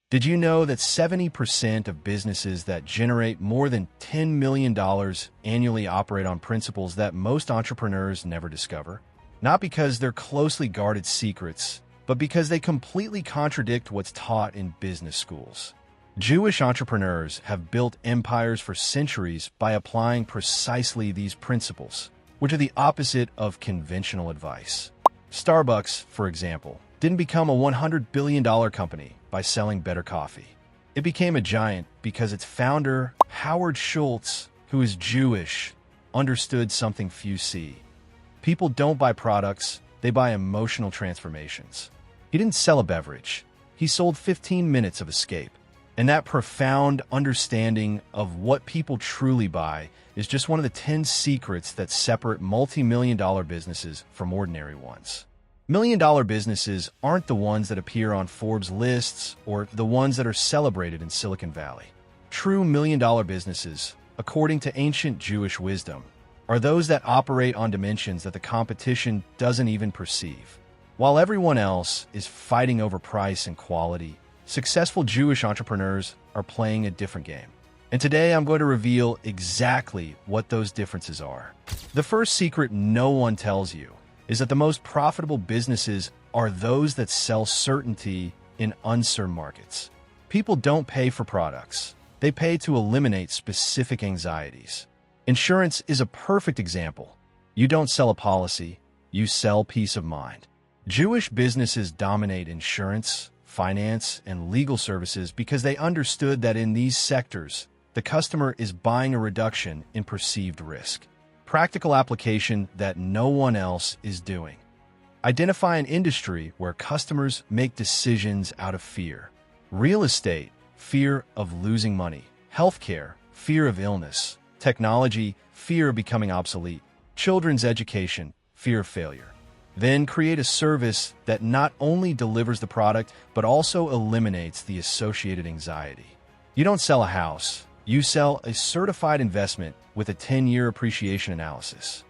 Did you know that 70% of businesses that generate more than $10 million annually operate on principles that most entrepreneurs never discover? Not because they're closely guarded secrets, but because they completely contradict what's taught in business schools. Jewish entrepreneurs have built empires for centuries by applying precisely these principles, which are the opposite of conventional advice. Starbucks, for example, didn't become a $100 billion company by selling better coffee. It became a giant because its founder, Howard Schultz, who is Jewish, understood something few see. People don't buy products, they buy emotional transformations. He didn't sell a beverage. He sold 15 minutes of escape. And that profound understanding of what people truly buy is just one of the 10 secrets that separate multi-million-dollar businesses from ordinary ones. Million-dollar businesses aren't the ones that appear on Forbes lists or the ones that are celebrated in Silicon Valley. True million-dollar businesses, according to ancient Jewish wisdom, are those that operate on dimensions that the competition doesn't even perceive. While everyone else is fighting over price and quality, successful Jewish entrepreneurs are playing a different game. And today I'm going to reveal exactly what those differences are. The first secret no one tells you is that the most profitable businesses are those that sell certainty in uncertain markets. People don't pay for products. They pay to eliminate specific anxieties. Insurance is a perfect example. You don't sell a policy, you sell peace of mind. Jewish businesses dominate insurance, finance, and legal services because they understood that in these sectors, the customer is buying a reduction in perceived risk. Practical application that no one else is doing. Identify an industry where customers make decisions out of fear. Real estate, fear of losing money. Healthcare, fear of illness. Technology, fear of becoming obsolete. Children's education, fear of failure. Then create a service that not only delivers the product, but also eliminates the associated anxiety. You don't sell a house. You sell a certified investment with a 10-year appreciation analysis.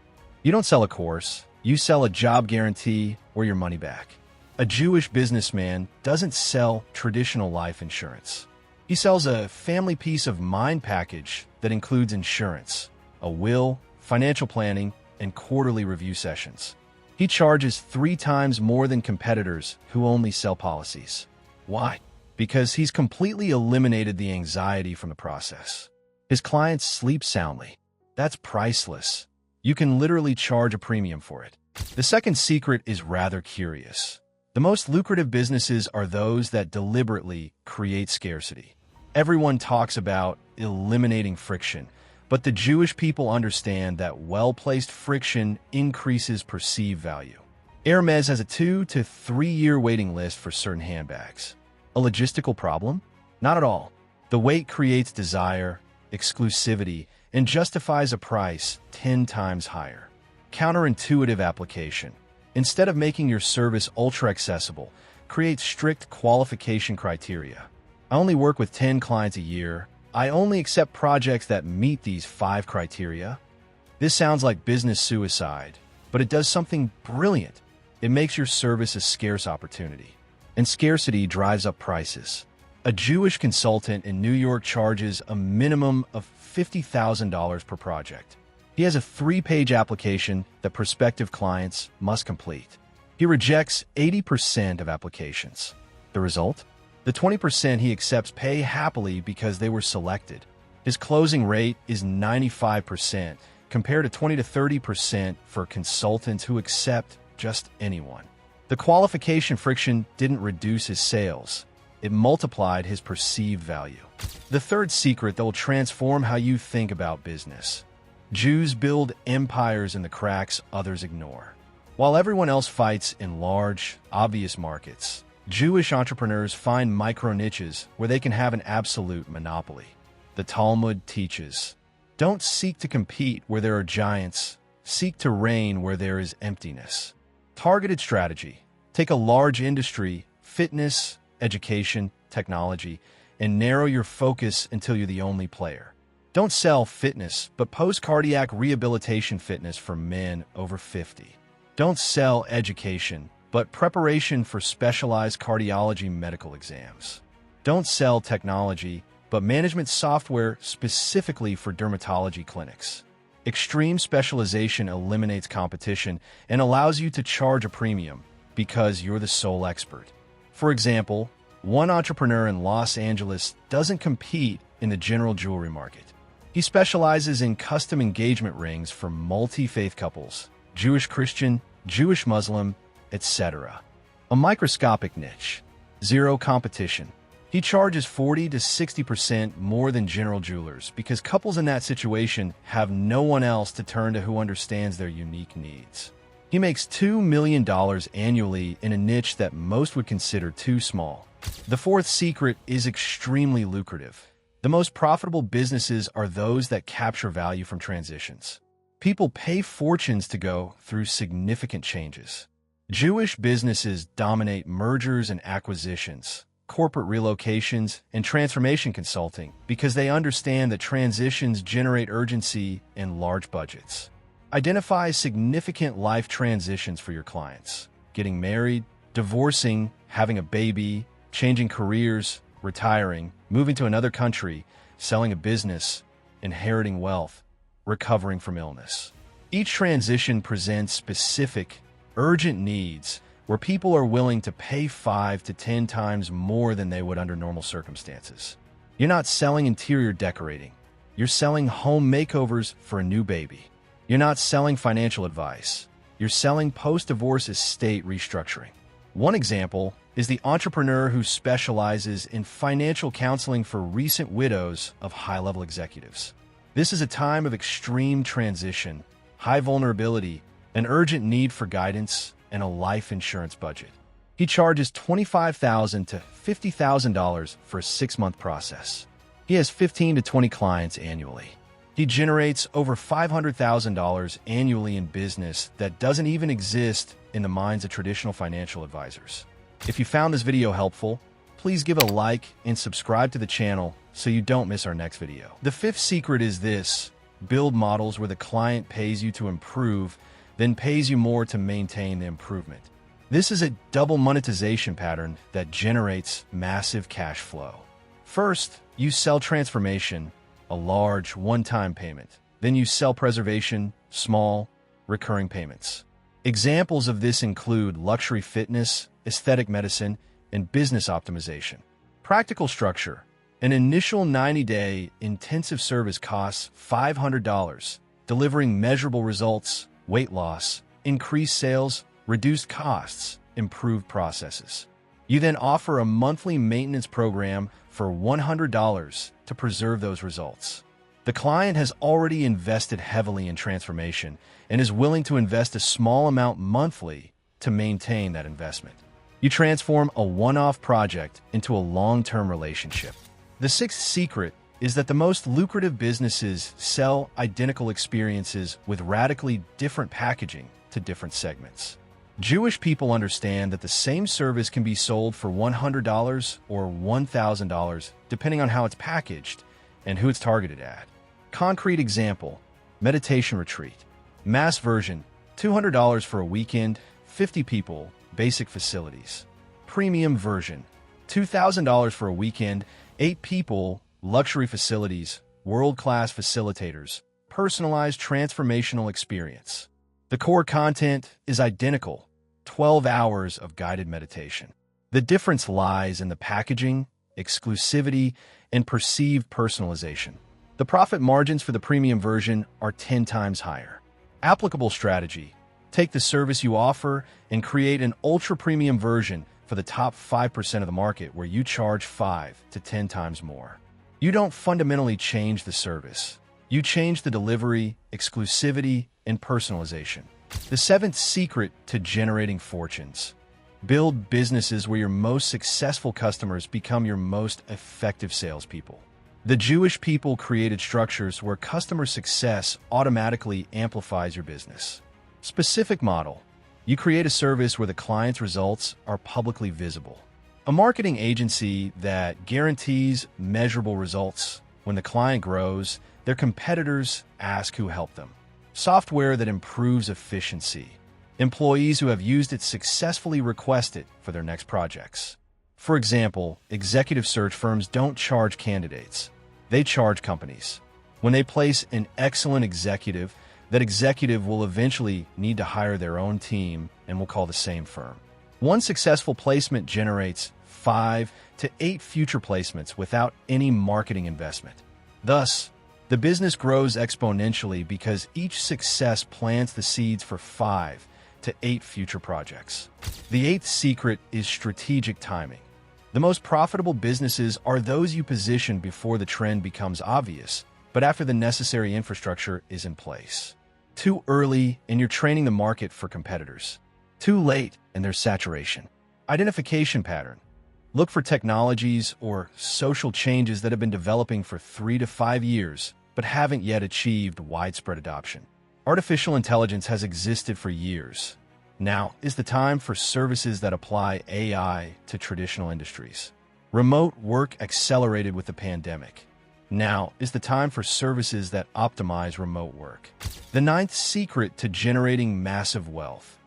You don't sell a course. You sell a job guarantee or your money back. A Jewish businessman doesn't sell traditional life insurance. He sells a family peace of mind package that includes insurance, a will, financial planning, and quarterly review sessions. He charges 3 times more than competitors who only sell policies. Why? Because he's completely eliminated the anxiety from the process. His clients sleep soundly. That's priceless. You can literally charge a premium for it. The second secret is rather curious. The most lucrative businesses are those that deliberately create scarcity. Everyone talks about eliminating friction, but the Jewish people understand that well-placed friction increases perceived value. Hermes has a 2 to 3 year waiting list for certain handbags. A logistical problem? Not at all. The wait creates desire, exclusivity, and justifies a price 10 times higher. Counterintuitive application. Instead of making your service ultra-accessible, create strict qualification criteria. I only work with 10 clients a year. I only accept projects that meet these 5 criteria. This sounds like business suicide, but it does something brilliant. It makes your service a scarce opportunity. And scarcity drives up prices. A Jewish consultant in New York charges a minimum of $50,000 per project. He has a 3-page application that prospective clients must complete. He rejects 80% of applications. The result? The 20% he accepts pay happily because they were selected. His closing rate is 95%, compared to 20 to 30% for consultants who accept just anyone. The qualification friction didn't reduce his sales. It multiplied his perceived value. The third secret that will transform how you think about business. Jews build empires in the cracks others ignore. While everyone else fights in large, obvious markets, Jewish entrepreneurs find micro-niches where they can have an absolute monopoly. The Talmud teaches, don't seek to compete where there are giants, seek to reign where there is emptiness. Targeted strategy. Take a large industry, fitness, education, technology, and narrow your focus until you're the only player. Don't sell fitness, but post-cardiac rehabilitation fitness for men over 50. Don't sell education, but preparation for specialized cardiology medical exams. don't sell technology, but management software specifically for dermatology clinics. Extreme specialization eliminates competition and allows you to charge a premium because you're the sole expert. For example, one entrepreneur in Los Angeles doesn't compete in the general jewelry market. He specializes in custom engagement rings for multi-faith couples, Jewish Christian, Jewish Muslim, etc. A microscopic niche. Zero competition. He charges 40 to 60% more than general jewelers because couples in that situation have no one else to turn to who understands their unique needs. He makes $2 million annually in a niche that most would consider too small. The fourth secret is extremely lucrative. The most profitable businesses are those that capture value from transitions. People pay fortunes to go through significant changes. Jewish businesses dominate mergers and acquisitions, corporate relocations, and transformation consulting because they understand that transitions generate urgency and large budgets. Identify significant life transitions for your clients: getting married, divorcing, having a baby, changing careers, retiring, moving to another country, selling a business, inheriting wealth, recovering from illness. Each transition presents specific, urgent needs where people are willing to pay 5 to 10 times more than they would under normal circumstances. You're not selling interior decorating. You're selling home makeovers for a new baby. You're not selling financial advice. You're selling post-divorce estate restructuring. One example is the entrepreneur who specializes in financial counseling for recent widows of high-level executives. This is a time of extreme transition, high vulnerability, an urgent need for guidance, and a life insurance budget. He charges $25,000 to $50,000 for a 6-month process. He has 15 to 20 clients annually. He generates over $500,000 annually in business that doesn't even exist in the minds of traditional financial advisors. If you found this video helpful, please give a like and subscribe to the channel so you don't miss our next video. The fifth secret is this: build models where the client pays you to improve, then pays you more to maintain the improvement. This is a double monetization pattern that generates massive cash flow. First, you sell transformation, a large one-time payment. Then you sell preservation, small, recurring payments. Examples of this include luxury fitness, aesthetic medicine, and business optimization. Practical structure. An initial 90-day intensive service costs $500, delivering measurable results, weight loss, increased sales, reduced costs, improved processes. You then offer a monthly maintenance program for $100 to preserve those results. The client has already invested heavily in transformation and is willing to invest a small amount monthly to maintain that investment. You transform a one-off project into a long-term relationship. The sixth secret is that the most lucrative businesses sell identical experiences with radically different packaging to different segments. Jewish people understand that the same service can be sold for $100 or $1,000 depending on how it's packaged and who it's targeted at. Concrete example: meditation retreat. Mass version, $200 for a weekend, 50 people, basic facilities. Premium version, $2,000 for a weekend, 8 people, luxury facilities, world-class facilitators, personalized transformational experience. The core content is identical, 12 hours of guided meditation. The difference lies in the packaging, exclusivity, and perceived personalization. The profit margins for the premium version are 10 times higher. Applicable strategy: take the service you offer and create an ultra-premium version for the top 5% of the market where you charge 5 to 10 times more. You don't fundamentally change the service. You change the delivery, exclusivity, and personalization. The seventh secret to generating fortunes: build businesses where your most successful customers become your most effective salespeople. The Jewish people created structures where customer success automatically amplifies your business. Specific model: you create a service where the client's results are publicly visible. A marketing agency that guarantees measurable results. When the client grows, their competitors ask who helped them. Software that improves efficiency. Employees who have used it successfully request it for their next projects. For example, executive search firms don't charge candidates. They charge companies. When they place an excellent executive, that executive will eventually need to hire their own team and will call the same firm. One successful placement generates 5 to 8 future placements without any marketing investment. Thus, the business grows exponentially because each success plants the seeds for 5 to 8 future projects. The eighth secret is strategic timing. The most profitable businesses are those you position before the trend becomes obvious, but after the necessary infrastructure is in place. Too early, and you're training the market for competitors. Too late, and there's saturation. Identification pattern. Look for technologies or social changes that have been developing for 3 to 5 years, but haven't yet achieved widespread adoption. Artificial intelligence has existed for years. Now is the time for services that apply AI to traditional industries. Remote work accelerated with the pandemic. Now is the time for services that optimize remote work. The ninth secret to generating massive wealth.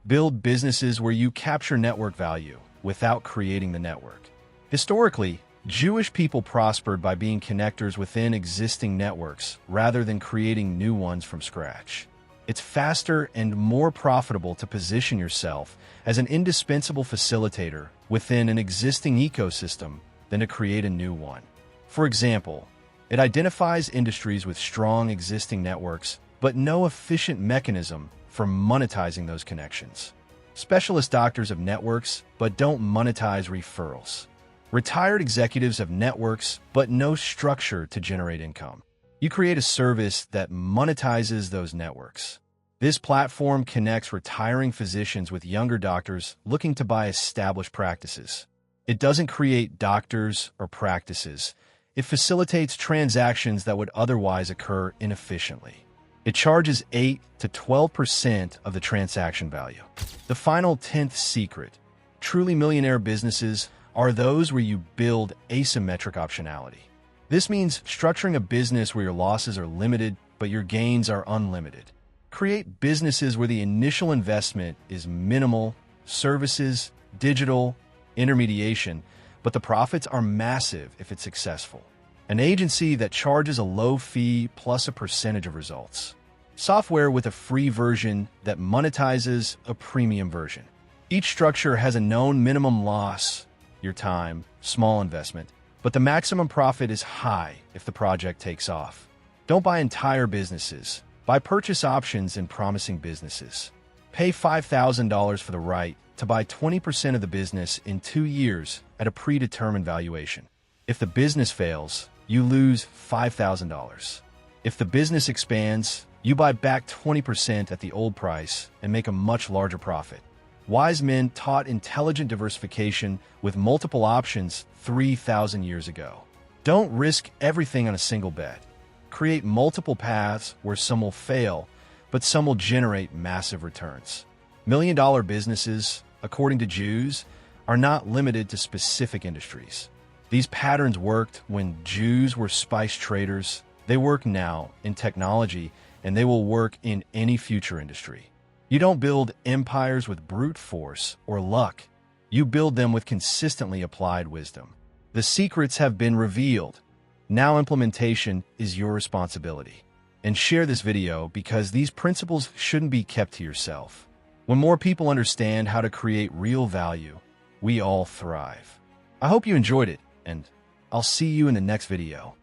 Build businesses where you capture network value without creating the network. Historically, Jewish people prospered by being connectors within existing networks rather than creating new ones from scratch. It's faster and more profitable to position yourself as an indispensable facilitator within an existing ecosystem than to create a new one. For example, it identifies industries with strong existing networks, but no efficient mechanism for monetizing those connections. Specialist doctors have networks, but don't monetize referrals. Retired executives have networks, but no structure to generate income. You create a service that monetizes those networks. This platform connects retiring physicians with younger doctors looking to buy established practices. It doesn't create doctors or practices. It facilitates transactions that would otherwise occur inefficiently. It charges 8 to 12% of the transaction value. The final 10th secret. Truly millionaire businesses are those where you build asymmetric optionality. This means structuring a business where your losses are limited, but your gains are unlimited. Create businesses where the initial investment is minimal, services, digital, intermediation, but the profits are massive if it's successful. An agency that charges a low fee plus a percentage of results. Software with a free version that monetizes a premium version. Each structure has a known minimum loss, your time, small investment, but the maximum profit is high if the project takes off. Don't buy entire businesses. Buy purchase options in promising businesses. Pay $5,000 for the right to buy 20% of the business in 2 years at a predetermined valuation. If the business fails, you lose $5,000. If the business expands, you buy back 20% at the old price and make a much larger profit. Wise men taught intelligent diversification with multiple options 3,000 years ago. Don't risk everything on a single bet. Create multiple paths where some will fail, but some will generate massive returns. Million-dollar businesses, according to Jews, are not limited to specific industries. These patterns worked when Jews were spice traders. They work now in technology, and they will work in any future industry. You don't build empires with brute force or luck. You build them with consistently applied wisdom. The secrets have been revealed. Now implementation is your responsibility. And share this video because these principles shouldn't be kept to yourself. When more people understand how to create real value, we all thrive. I hope you enjoyed it, and I'll see you in the next video.